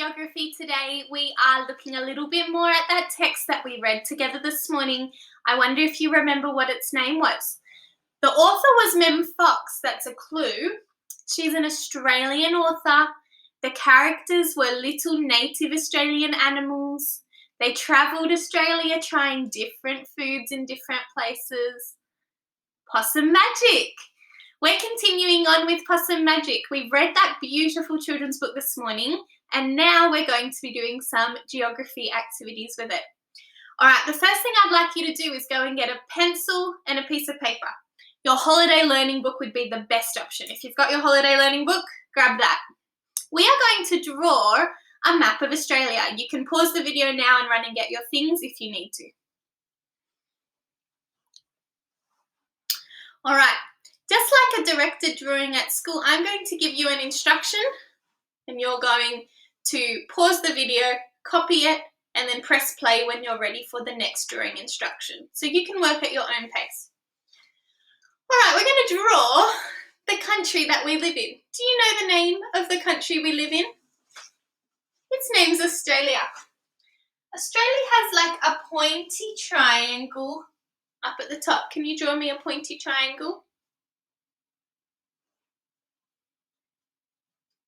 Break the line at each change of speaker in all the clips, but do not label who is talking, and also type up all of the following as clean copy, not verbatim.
geography today. We are looking a little bit more at that text that we read together this morning. I wonder if you remember what its name was. The author was Mem Fox, that's a clue. She's an Australian author. The characters were little native Australian animals. They travelled Australia trying different foods in different places. Possum magic. We're continuing on with Possum magic. We've read that beautiful children's book this morning, and now we're going to be doing some geography activities with it. All right, the first thing I'd like you to do is go and get a pencil and a piece of paper. Your holiday learning book would be the best option. If you've got your holiday learning book, grab that. We are going to draw a map of Australia. You can pause the video now and run and get your things if you need to. All right, just like a directed drawing at school, I'm going to give you an instruction and you're going to pause the video, copy it, and then press play when you're ready for the next drawing instruction. So you can work at your own pace. All right, we're going to draw the country that we live in. Do you know the name of the country we live in? Its name's Australia. Australia has like a pointy triangle up at the top. Can you draw me a pointy triangle?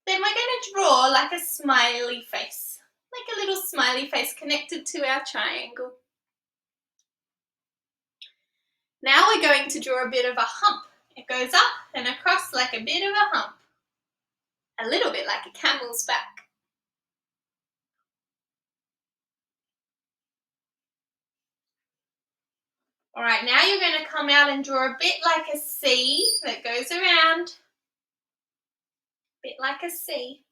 Then we're going to draw like a smiley face, like a little smiley face connected to our triangle. Now we're going to draw a bit of a hump. It goes up and across like a bit of a hump, a little bit like a camel's back. All right, now you're going to come out and draw a bit like a C that goes around, a bit like a C.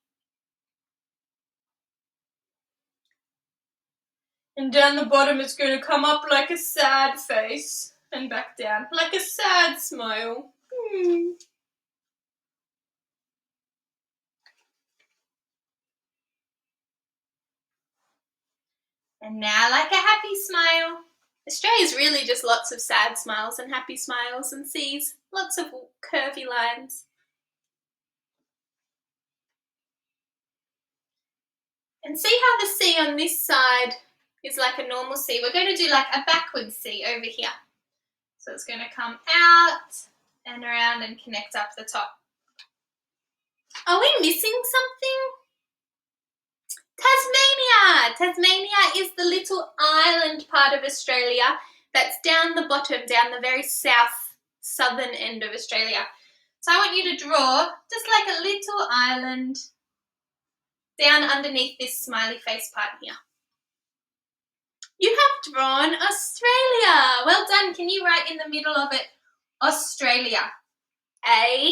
And down the bottom it's going to come up like a sad face and back down like a sad smile. And now like a happy smile. Australia's really just lots of sad smiles and happy smiles and C's, lots of curvy lines. And see how the C on this side is like a normal C. We're going to do like a backwards C over here. So it's going to come out and around and connect up the top. Are we missing something? Tasmania! Tasmania is the little island part of Australia that's down the bottom, down the very southern end of Australia. So I want you to draw just like a little island down underneath this smiley face part here. You have drawn Australia. Well done. Can you write in the middle of it, Australia? A,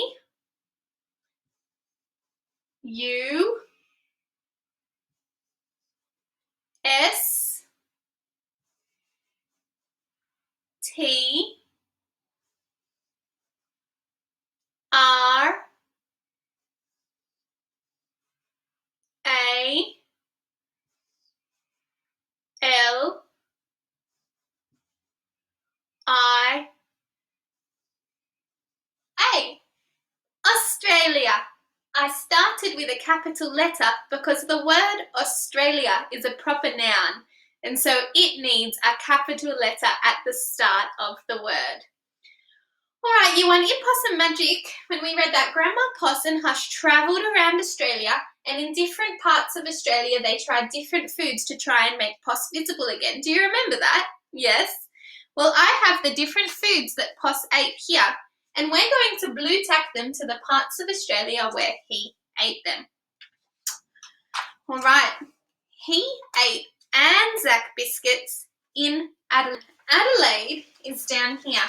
U, S, T, R, A, L, I, A. Australia. I started with a capital letter because the word Australia is a proper noun, and so it needs a capital letter at the start of the word. All right, you want in Possum Magic, when we read that, Grandma Poss and Hush travelled around Australia, and in different parts of Australia they tried different foods to try and make Poss visible again. Do you remember that? Yes? Well, I have the different foods that Poss ate here, and we're going to blue tack them to the parts of Australia where he ate them. All right, he ate Anzac biscuits in Adelaide. Adelaide is down here.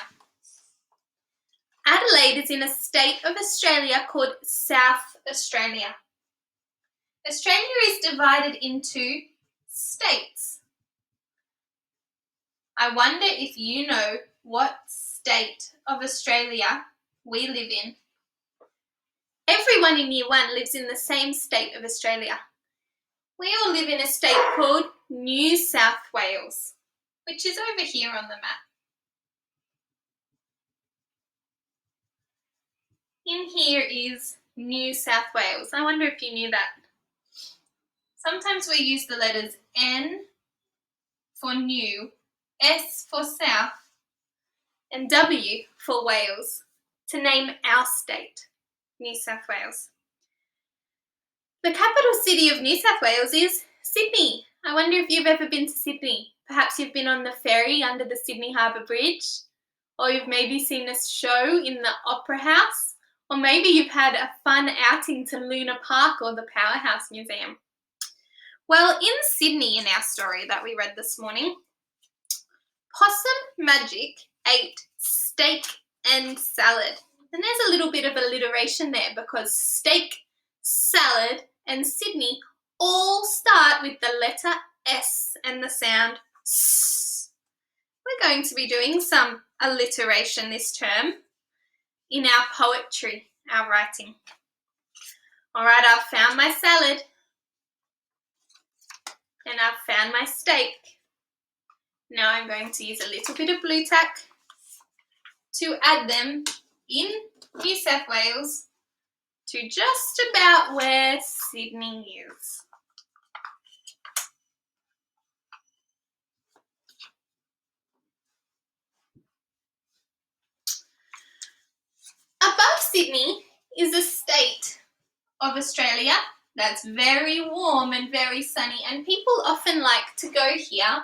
Adelaide is in a state of Australia called South Australia. Australia is divided into states. I wonder if you know what state of Australia we live in. Everyone in Year 1 lives in the same state of Australia. We all live in a state called New South Wales, which is over here on the map. In here is New South Wales. I wonder if you knew that. Sometimes we use the letters N for New, S for South, and W for Wales to name our state, New South Wales. The capital city of New South Wales is Sydney. I wonder if you've ever been to Sydney. Perhaps you've been on the ferry under the Sydney Harbour Bridge, or you've maybe seen a show in the Opera House, or maybe you've had a fun outing to Luna Park or the Powerhouse Museum. Well, in Sydney, in our story that we read this morning, Possum Magic ate steak and salad. And there's a little bit of alliteration there because steak, salad, and Sydney all start with the letter S and the sound S. We're going to be doing some alliteration this term in our poetry, our writing. All right, I've found my salad and I've found my steak. Now I'm going to use a little bit of blue tack to add them in New South Wales to just about where Sydney is. Above Sydney is a state of Australia that's very warm and very sunny, and people often like to go here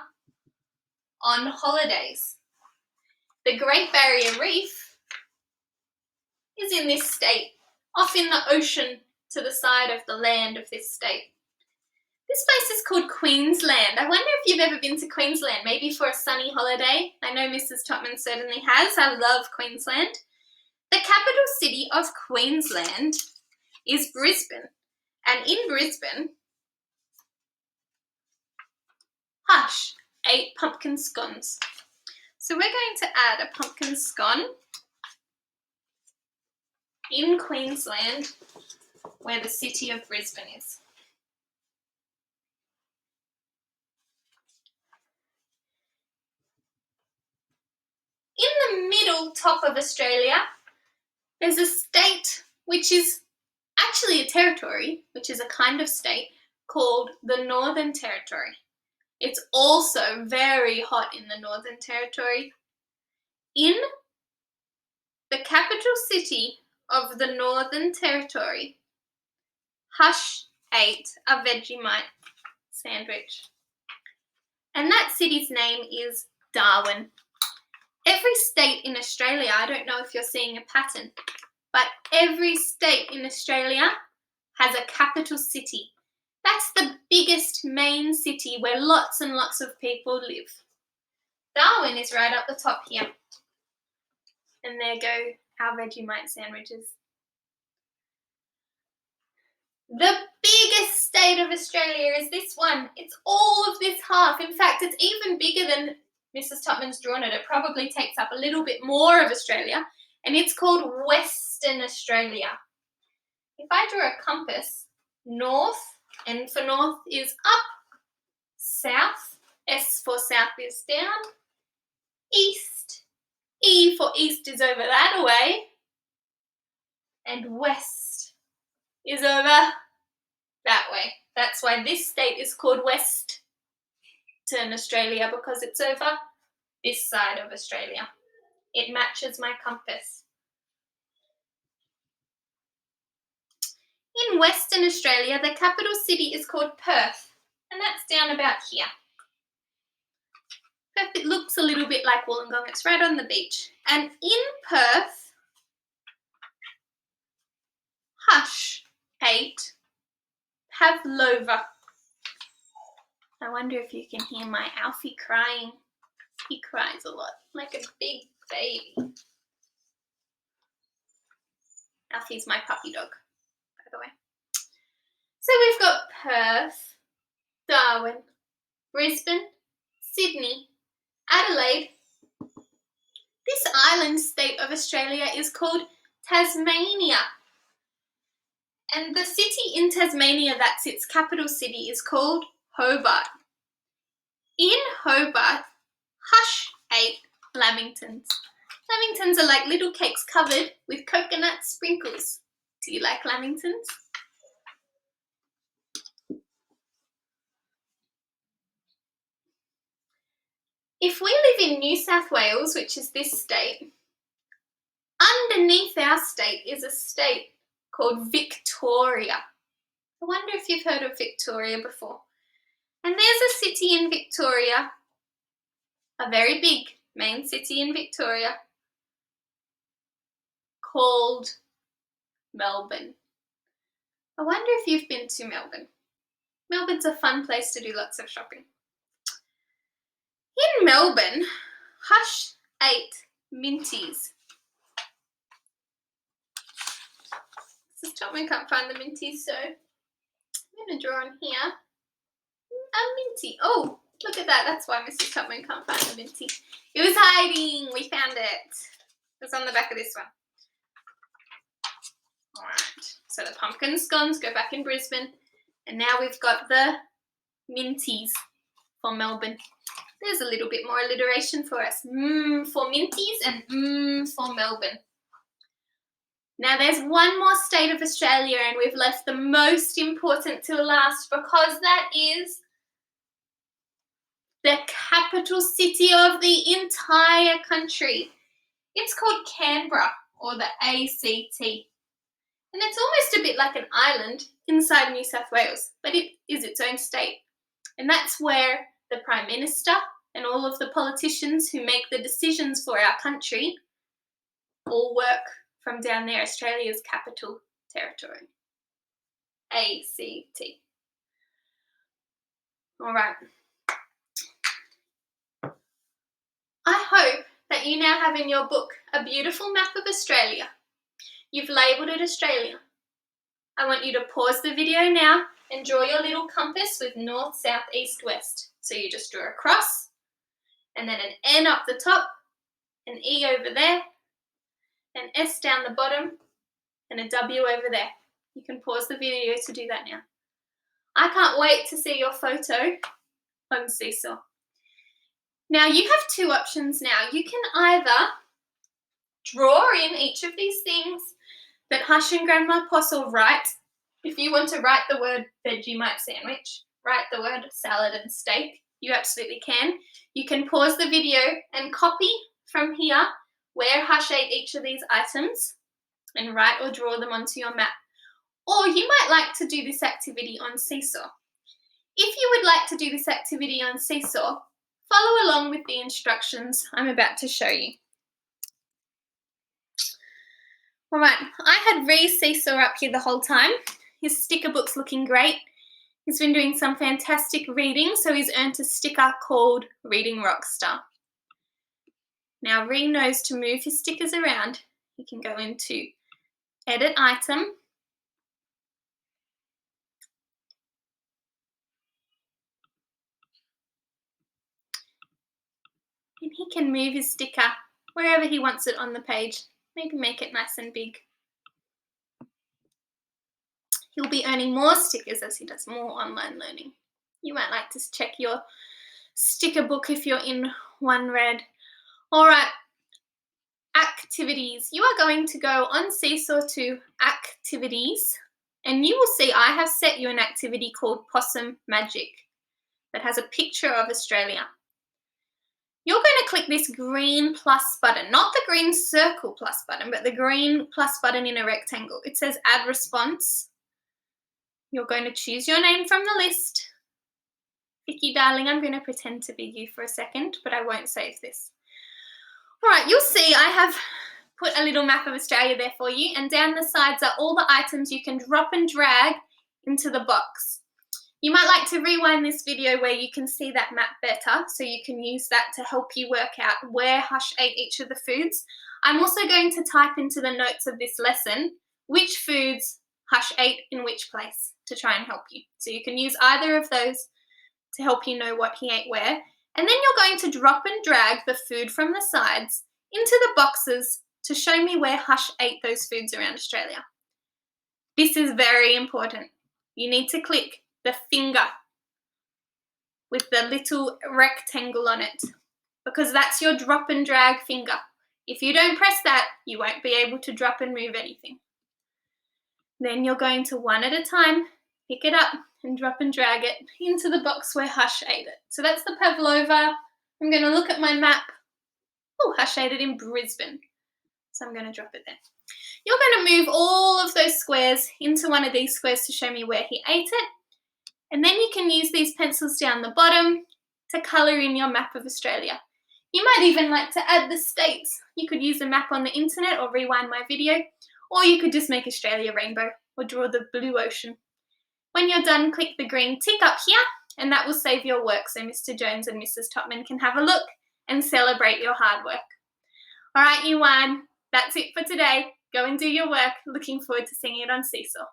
on holidays. The Great Barrier Reef is in this state, off in the ocean to the side of the land of this state. This place is called Queensland. I wonder if you've ever been to Queensland, maybe for a sunny holiday. I know Mrs. Topman certainly has. I love Queensland. The capital city of Queensland is Brisbane. And in Brisbane, Hush ate pumpkin scones. So we're going to add a pumpkin scone in Queensland, where the city of Brisbane is. In the middle top of Australia, there's a state which is actually a territory, which is a kind of state, called the Northern Territory. It's also very hot in the Northern Territory. In the capital city of the Northern Territory, Hush ate a Vegemite sandwich. And that city's name is Darwin. Every state in Australia, I don't know if you're seeing a pattern, but every state in Australia has a capital city. That's the biggest main city where lots and lots of people live. Darwin is right up the top here. And there go our Vegemite sandwiches. The biggest state of Australia is this one. It's all of this half. In fact, it's even bigger than Mrs. Topman's drawn it. It probably takes up a little bit more of Australia, and it's called Western Australia. If I draw a compass, north, and for north is up, south, S for south is down, east, E for east is over that way, and west is over that way. That's why this state is called Western Australia, because it's over this side of Australia. It matches my compass. In Western Australia, the capital city is called Perth, and that's down about here. Perth, it looks a little bit like Wollongong. It's right on the beach. And in Perth, Hush ate pavlova. I wonder if you can hear my Alfie crying. He cries a lot, like a big baby. Alfie's my puppy dog, by the way. So we've got Perth, Darwin, Brisbane, Sydney, Adelaide. This island state of Australia is called Tasmania. And the city in Tasmania that's its capital city is called Hobart. In Hobart, Hush ate lamingtons. Lamingtons are like little cakes covered with coconut sprinkles. Do you like lamingtons? If we live in New South Wales, which is this state, underneath our state is a state called Victoria. I wonder if you've heard of Victoria before. And there's a city in Victoria, a very big main city in Victoria, called Melbourne. I wonder if you've been to Melbourne. Melbourne's a fun place to do lots of shopping. In Melbourne, Hush ate Minties. Just told me I can't find the Minties, so I'm going to draw on here a Minty. Oh, look at that. That's why Mrs. Tubman can't find the Minty. It was hiding. We found it. It was on the back of this one. All right. So the pumpkin scones go back in Brisbane. And now we've got the Minties for Melbourne. There's a little bit more alliteration for us. For Minties and for Melbourne. Now there's one more state of Australia and we've left the most important till last because that is the capital city of the entire country. It's called Canberra, or the ACT. And it's almost a bit like an island inside New South Wales, but it is its own state. And that's where the Prime Minister and all of the politicians who make the decisions for our country all work from down there, Australia's capital territory. ACT. All right. I hope that you now have in your book a beautiful map of Australia. You've labelled it Australia. I want you to pause the video now and draw your little compass with north, south, east, west. So you just draw a cross and then an N up the top, an E over there, an S down the bottom, and a W over there. You can pause the video to do that now. I can't wait to see your photo on Seesaw. Now you have two options now. You can either draw in each of these things that Hush and Grandma Possum write. If you want to write the word Vegemite sandwich, write the word salad and steak, you absolutely can. You can pause the video and copy from here where Hush ate each of these items and write or draw them onto your map. Or you might like to do this activity on Seesaw. If you would like to do this activity on Seesaw, follow along with the instructions I'm about to show you. All right, I had Ree's Seesaw up here the whole time. His sticker book's looking great. He's been doing some fantastic reading, so he's earned a sticker called Reading Rockstar. Now Ree knows to move his stickers around. He can go into Edit Item, and he can move his sticker wherever he wants it on the page. Maybe make it nice and big. He'll be earning more stickers as he does more online learning. You might like to check your sticker book if you're in One Red. All right, activities. You are going to go on Seesaw to activities, and you will see I have set you an activity called Possum Magic that has a picture of Australia. You're going to click this green plus button, not the green circle plus button, but the green plus button in a rectangle. It says Add Response. You're going to choose your name from the list. Vicky, darling, I'm going to pretend to be you for a second, but I won't save this. All right, you'll see I have put a little map of Australia there for you, and down the sides are all the items you can drop and drag into the box. You might like to rewind this video where you can see that map better, so you can use that to help you work out where Hush ate each of the foods. I'm also going to type into the notes of this lesson which foods Hush ate in which place to try and help you. So you can use either of those to help you know what he ate where. And then you're going to drop and drag the food from the sides into the boxes to show me where Hush ate those foods around Australia. This is very important. You need to click the finger with the little rectangle on it, because that's your drop and drag finger. If you don't press that, you won't be able to drop and move anything. Then you're going to, one at a time, pick it up and drop and drag it into the box where Hush ate it. So that's the pavlova I'm going to look at my map. Oh, I shaded in Brisbane. So I'm going to drop it there. You're going to move all of those squares into one of these squares to show me where he ate it. And then you can use these pencils down the bottom to colour in your map of Australia. You might even like to add the states. You could use a map on the internet or rewind my video, or you could just make Australia rainbow or draw the blue ocean. When you're done, click the green tick up here, and that will save your work so Mr. Jones and Mrs. Topman can have a look and celebrate your hard work. All right, you one, that's it for today. Go and do your work. Looking forward to seeing it on Seesaw.